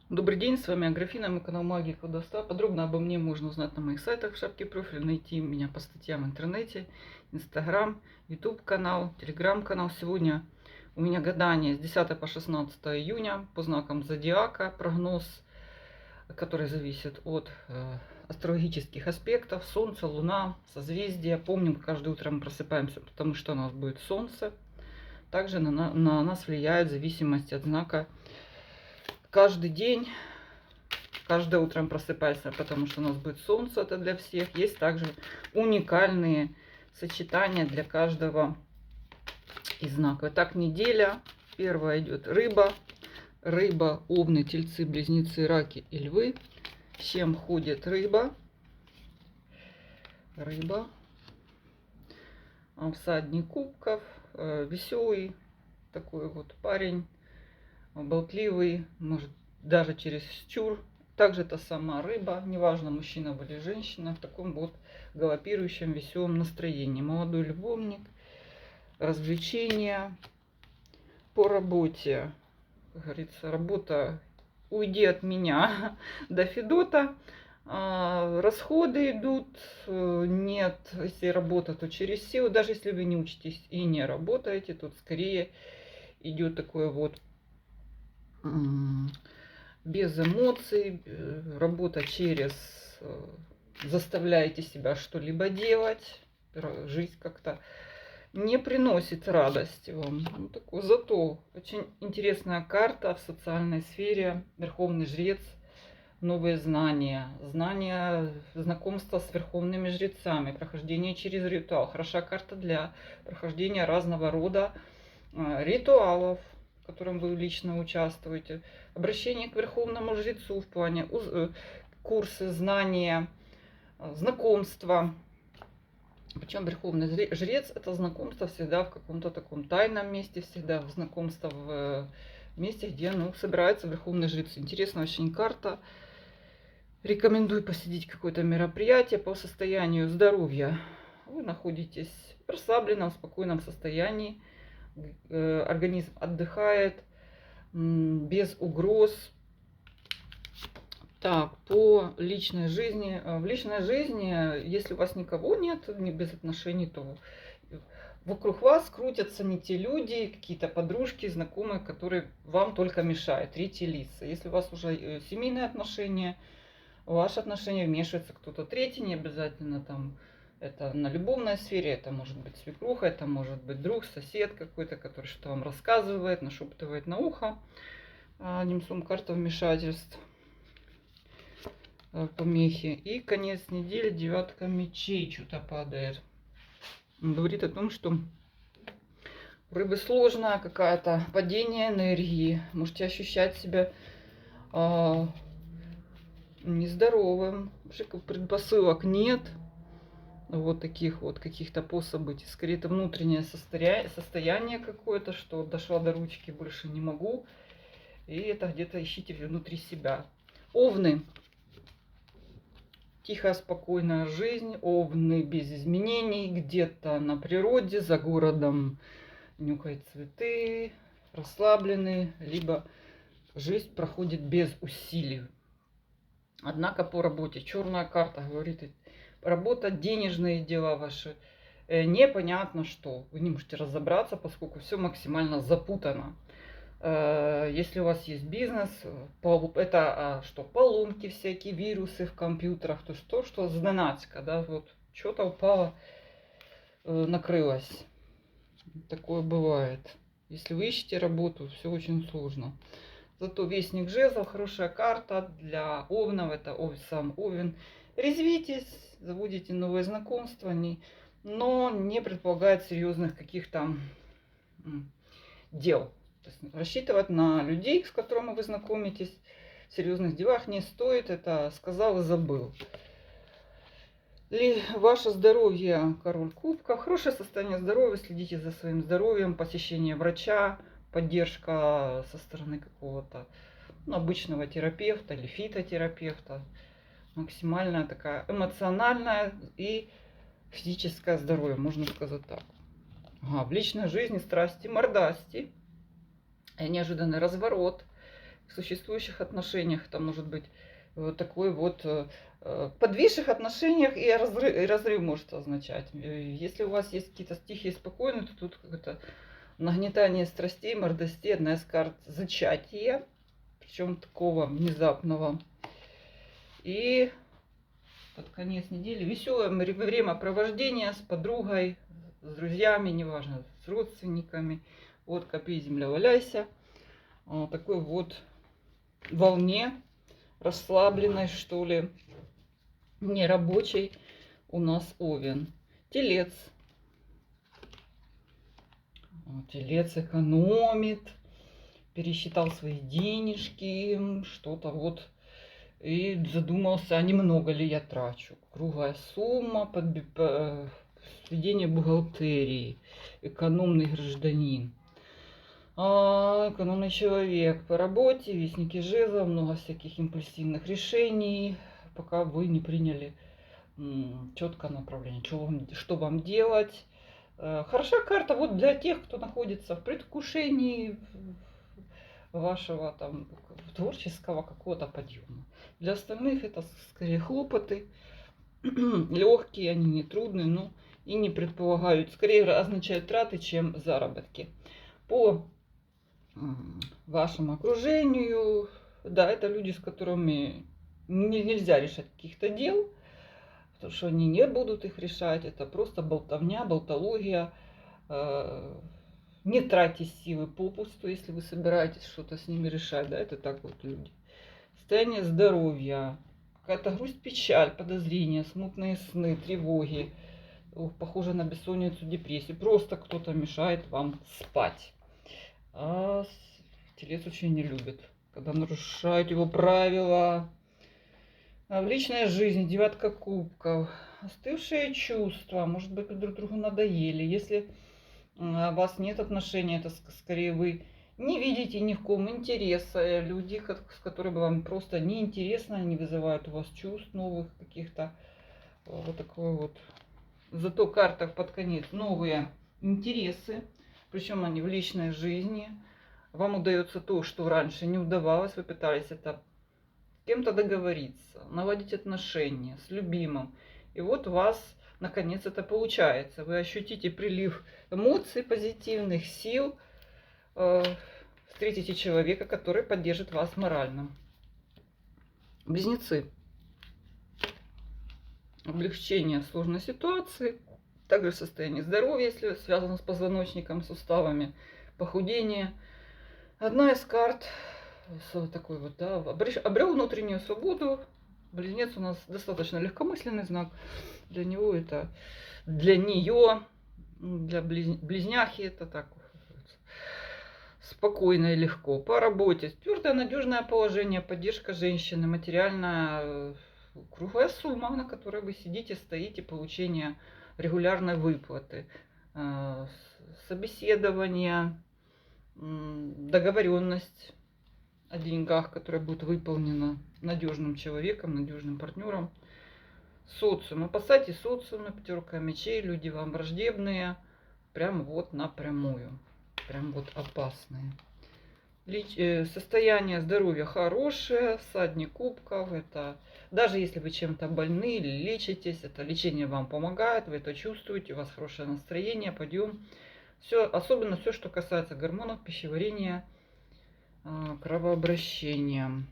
Добрый день, с вами Аграфена, мой канал Магия Колдовства. Подробно обо мне можно узнать на моих сайтах в шапке профиля, найти меня по статьям в интернете, Инстаграм, Ютуб канал, Телеграм канал. Сегодня у меня гадание с 10 по 16 июня по знакам зодиака, прогноз, который зависит от астрологических аспектов, Солнце, Луна, созвездия. Помним, каждое утро мы просыпаемся, потому что у нас будет Солнце. Также на нас влияет зависимость от знака. Каждый день, каждое утро просыпайся, потому что у нас будет солнце, это для всех. Есть также уникальные сочетания для каждого из знаков. Итак, неделя. Первая идет рыба. Рыба, овны, тельцы, близнецы, раки и львы. С чем ходит рыба? Рыба. Всадник кубков. Веселый такой вот парень. Болтливый, может даже чересчур. Также это сама рыба, неважно, мужчина или женщина, в таком вот галопирующем веселом настроении. Молодой любовник, развлечения по работе. Как говорится, работа уйди от меня до Федота. Расходы идут, нет, если работа, то через силу. Даже если вы не учитесь и не работаете, тут скорее идет такое вот без эмоций, работа через заставляете себя что-либо делать, жизнь как-то не приносит радости вам. Ну, такой, зато очень интересная карта в социальной сфере, Верховный Жрец, новые знания, знакомства с верховными жрецами, прохождение через ритуал. Хороша карта для прохождения разного рода ритуалов, в котором вы лично участвуете, обращение к верховному жрецу в плане курсы, знания, знакомства. Причем верховный жрец — это знакомство всегда в каком-то таком тайном месте, всегда знакомство в месте, где собираются верховные жрецы. Интересная очень карта. Рекомендую посетить какое-то мероприятие по состоянию здоровья. Вы находитесь в расслабленном, спокойном состоянии. Организм отдыхает без угроз. Так, по личной жизни. В личной жизни, если у вас никого нет, не без отношений, то вокруг вас крутятся не те люди, какие-то подружки, знакомые, которые вам только мешают, третьи лица. Если у вас уже семейные отношения, в ваши отношения вмешивается кто-то третий, не обязательно там это на любовной сфере, это может быть свекруха, это может быть друг, сосед какой-то, который что-то вам рассказывает, нашептывает на ухо. Одним словом, карта вмешательств, помехи. И конец недели, девятка мечей что-то падает. Он говорит о том, что у рыбы сложная какая-то падение энергии. Можете ощущать себя нездоровым. Предпосылок нет. Вот таких вот каких-то по событий. Скорее, это внутреннее состояние какое-то, что дошла до ручки, больше не могу. И это где-то ищите внутри себя. Овны. Тихая, спокойная жизнь. Овны без изменений. Где-то на природе, за городом нюхает цветы. Расслаблены. Либо жизнь проходит без усилий. Однако по работе черная карта говорит: работа, денежные дела ваши, непонятно что. Вы не можете разобраться, поскольку все максимально запутано. Если у вас есть бизнес, это что? Поломки всякие, вирусы в компьютерах, то есть то, что зненацька, да, вот что-то упало, накрылось. Такое бывает. Если вы ищете работу, все очень сложно. Зато Вестник жезлов, хорошая карта для овнов, это сам овен. Резвитесь, заводите новые знакомства, но не предполагает серьезных каких-то дел. То есть рассчитывать на людей, с которыми вы знакомитесь, в серьезных делах не стоит. Это сказал и забыл. Ваше здоровье, король кубков, хорошее состояние здоровья, следите за своим здоровьем, посещение врача, поддержка со стороны какого-то обычного терапевта или фитотерапевта. Максимальная такая эмоциональная и физическое здоровье, можно сказать так. В личной жизни страсти, мордасти, неожиданный разворот, в существующих отношениях это может быть вот такой вот подвисших отношениях, и разрыв может означать. Если у вас есть какие-то тихие, спокойные, то тут какое-то нагнетание страстей, мордостей, одна из карт зачатия, причем такого внезапного. И под конец недели веселое времяпровождение с подругой, с друзьями, неважно, с родственниками. Вот копи, земля, валяйся. Такой вот волне расслабленной, что ли, нерабочей у нас Овен. Телец. Телец экономит, пересчитал свои денежки, что-то вот, и задумался, а немного ли я трачу. Круглая сумма, сведение бухгалтерии, экономный гражданин. Экономный человек по работе, вестники жезлов, много всяких импульсивных решений, пока вы не приняли четкое направление, что вам делать. Хороша карта вот для тех, кто находится в предвкушении вашего там творческого какого-то подъема. Для остальных это скорее хлопоты, легкие, они не трудные, но и не предполагают, скорее означают траты, чем заработки. По вашему окружению, да, это люди, с которыми нельзя решать каких-то дел, потому что они не будут их решать, это просто болтовня, болтология. Не тратьте силы попусту, если вы собираетесь что-то с ними решать, да, это так вот люди. Состояние здоровья, какая-то грусть, печаль, подозрения, смутные сны, тревоги, похоже на бессонницу, депрессию, просто кто-то мешает вам спать. А телец очень не любит, когда нарушают его правила. В личной жизни девятка кубков, остывшие чувства, может быть, друг другу надоели. Если у вас нет отношений, это скорее вы не видите ни в ком интереса. Люди, с которыми вам просто неинтересно, не вызывают у вас чувств новых каких-то. Вот такой вот. Зато карта под конец новые интересы, причем они в личной жизни. Вам удается то, что раньше не удавалось, вы пытались это с кем-то договориться, наладить отношения с любимым. И вот у вас наконец это получается. Вы ощутите прилив эмоций позитивных, сил, встретите человека, который поддержит вас морально. Близнецы. Облегчение сложной ситуации, также состояние здоровья, если связано с позвоночником, суставами, похудение. Одна из карт такой вот, да, обрел внутреннюю свободу. Близнец у нас достаточно легкомысленный знак. Для него это, для нее, для близняхи это так спокойно и легко. По работе твердое, надежное положение, поддержка женщины, материальная круглая сумма, на которой вы сидите, стоите, получение регулярной выплаты, собеседование, договоренность о деньгах, которая будет выполнена надежным человеком, надежным партнером. Социум. Опасайтесь социума, пятерка мечей, люди вам враждебные, прям вот напрямую, прям вот опасные. Состояние здоровья хорошее, всадник кубков, это даже если вы чем-то больны или лечитесь, это лечение вам помогает, вы это чувствуете, у вас хорошее настроение, подъем. Все, особенно все, что касается гормонов, пищеварения, кровообращения.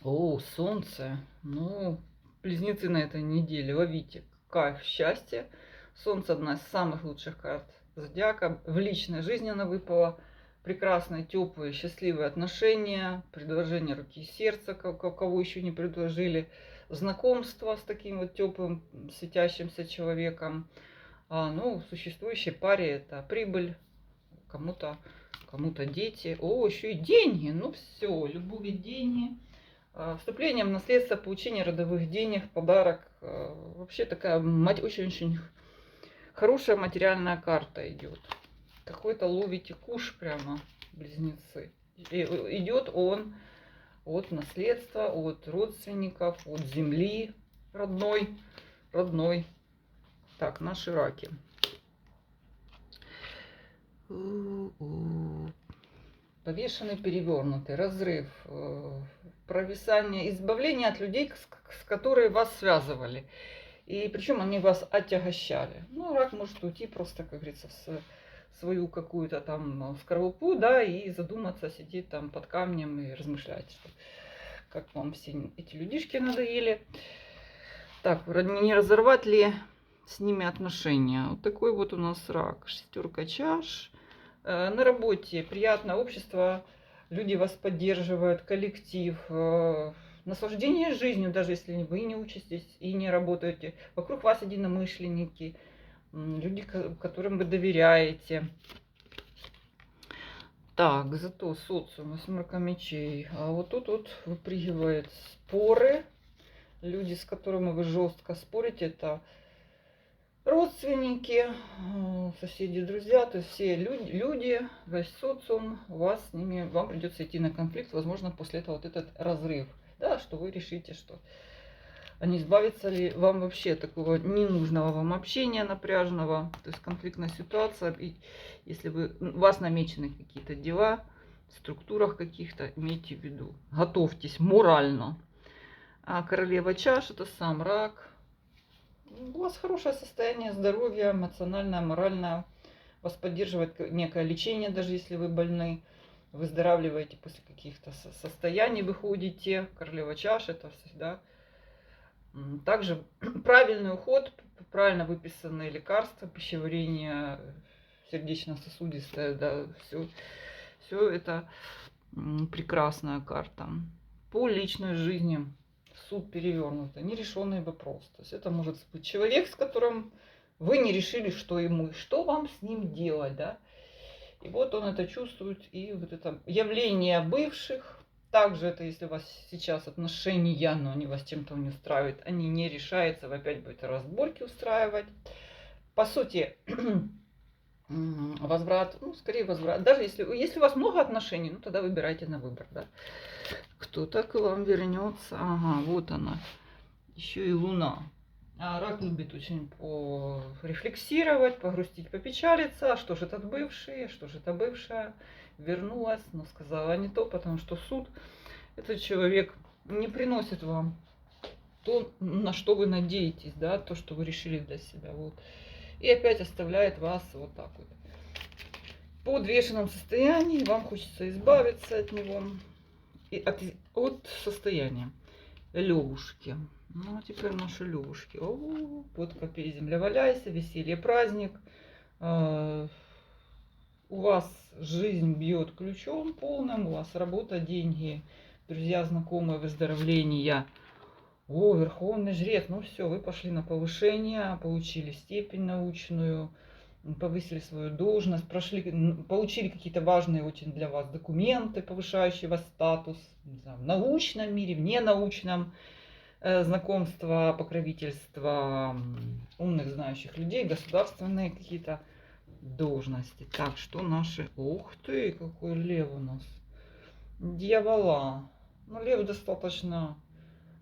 О, солнце. Ну, близнецы на этой неделе, ловите кайф, счастье. Солнце одна из самых лучших карт зодиака. В личной жизни она выпала. Прекрасные, теплые, счастливые отношения, предложение руки и сердца, кого еще не предложили, знакомство с таким вот теплым, светящимся человеком. Ну, в существующей паре это прибыль, кому-то дети. О, еще и деньги. Ну все, любовь и деньги. Вступление в наследство, получение родовых денег, подарок. Вообще такая очень-очень хорошая материальная карта идет. Какой-то ловите куш прямо, близнецы. И идет он от наследства, от родственников, от земли родной. Так, наши раки. Повешенный, перевернутый, разрыв, провисание, избавление от людей, с которыми вас связывали. И причем они вас отягощали. Ну, рак может уйти просто, как говорится, в свою какую-то там скорлупу, да, и задуматься, сидеть там под камнем и размышлять, что как вам все эти людишки надоели. Так, не разорвать ли с ними отношения? Вот такой вот у нас рак. Шестерка чаш. На работе приятное общество, люди вас поддерживают, коллектив, наслаждение жизнью, даже если вы не учитесь и не работаете. Вокруг вас единомышленники, люди, которым вы доверяете. Так, зато социум, восьмерка мечей. А вот тут вот выпрыгивают споры. Люди, с которыми вы жестко спорите, это родственники, соседи, друзья, то есть все люди, весь социум, у вас с ними, вам придется идти на конфликт, возможно, после этого вот этот разрыв, да, что вы решите, что а не избавиться ли вам вообще такого ненужного вам общения напряженного, то есть конфликтная ситуация, и если у вас намечены какие-то дела, в структурах каких-то, имейте в виду, готовьтесь морально. А королева чаш это сам рак. У вас хорошее состояние здоровья, эмоциональное, моральное. Вас поддерживает некое лечение, даже если вы больны. Выздоравливаете после каких-то состояний, выходите. Королева чаш это всегда. Также правильный уход, правильно выписанные лекарства, пищеварение, сердечно-сосудистое, да, все это прекрасная карта. По личной жизни. Суд перевернутый, нерешенный вопрос. То есть это может быть человек, с которым вы не решили, что ему и что вам с ним делать, да. И вот он это чувствует, и вот это явление бывших, также это если у вас сейчас отношения, но они вас чем-то не устраивают, они не решаются, вы опять будете разборки устраивать. По сути, возврат, ну, скорее возврат. Даже если у вас много отношений, ну, тогда выбирайте на выбор, да. Кто-то к вам вернется. Ага, вот она. Еще и луна. А рак любит очень порефлексировать, погрустить, попечалиться. А что же этот бывший, что же это бывшая вернулась, но сказала не то, потому что суд, этот человек не приносит вам то, на что вы надеетесь, да, то, что вы решили для себя. Вот. И опять оставляет вас вот так вот. В подвешенном состоянии, вам хочется избавиться от него. И от состояния. Левушки. Ну, а теперь наши левушки. О, под копей земля валяйся, веселье, праздник. У вас жизнь бьет ключом полным, у вас работа, деньги, друзья, знакомые, выздоровления. О, верховный жрец, ну все, вы пошли на повышение, получили степень научную, повысили свою должность, получили какие-то важные очень для вас документы, повышающие вас статус, не знаю, в научном мире, в ненаучном, знакомства, покровительства умных, знающих людей, государственные какие-то должности. Так, что наши... Ух ты, какой лев у нас. Дьявола. Ну, лев достаточно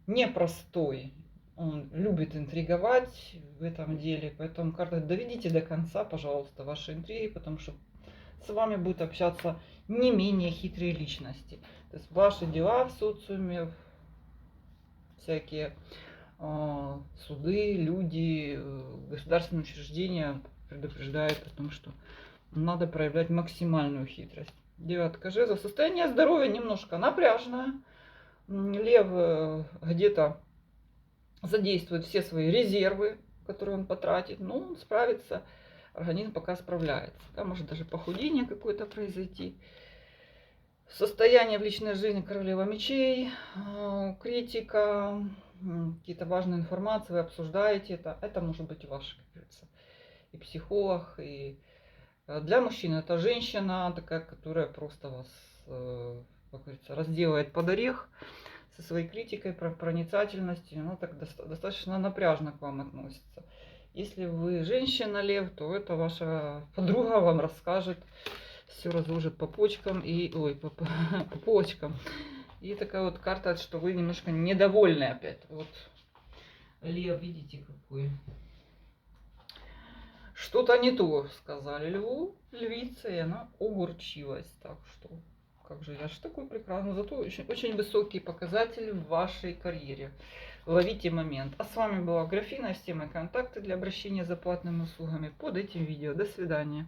непростой. Он любит интриговать в этом деле. Поэтому карта доведите до конца, пожалуйста, ваши интриги, потому что с вами будут общаться не менее хитрые личности. То есть ваши дела в социуме, всякие суды, люди, государственные учреждения предупреждают о том, что надо проявлять максимальную хитрость. Девятка жезлов. Состояние здоровья немножко напряжное. Лев где-то задействует все свои резервы, которые он потратит, но он справится. Организм пока справляется. Да, может даже похудение какое-то произойти. Состояние в личной жизни, королева мечей, критика, какие-то важные информации, вы обсуждаете это. Это может быть ваш, как говорится, и психолог, и для мужчин это женщина такая, которая просто вас, как говорится, разделает под орех со своей критикой, проницательностью. Она так достаточно напряжно к вам относится. Если вы женщина, лев, то это ваша подруга вам расскажет, все разложит по почкам и... Ой, по почкам. И такая вот карта, что вы немножко недовольны опять. Вот лев, видите, какой. Что-то не то сказали льву, львице, и она огорчилась. Так что как же, я же такой прекрасный. Зато очень, очень высокие показатели в вашей карьере. Ловите момент. А с вами была Графина. Все мои контакты для обращения за платными услугами под этим видео. До свидания.